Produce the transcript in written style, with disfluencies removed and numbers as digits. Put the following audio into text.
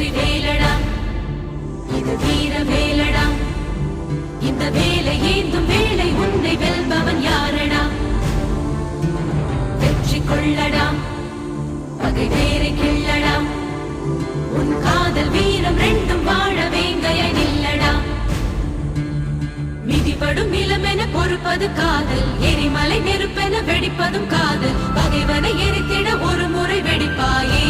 வெற்றி வேலடா இது வீர வேலடா இந்த வேலை ஏந்தும் வேலை உன்னை வெல்பவன் யாரடா வெற்றி கொள்ளடா பகை வேரை கிள்ளடா உன் காதல் வீரம் ரெண்டும் வாழ வேங்கைய நில்லடா மிதிபடும் நிலமென பொறுப்பது காதல் எரிமலை நெருப்பென வெடிப்பதும் காதல் பகைவனை எரித்திட ஒரு முறை வெடிப்பாயே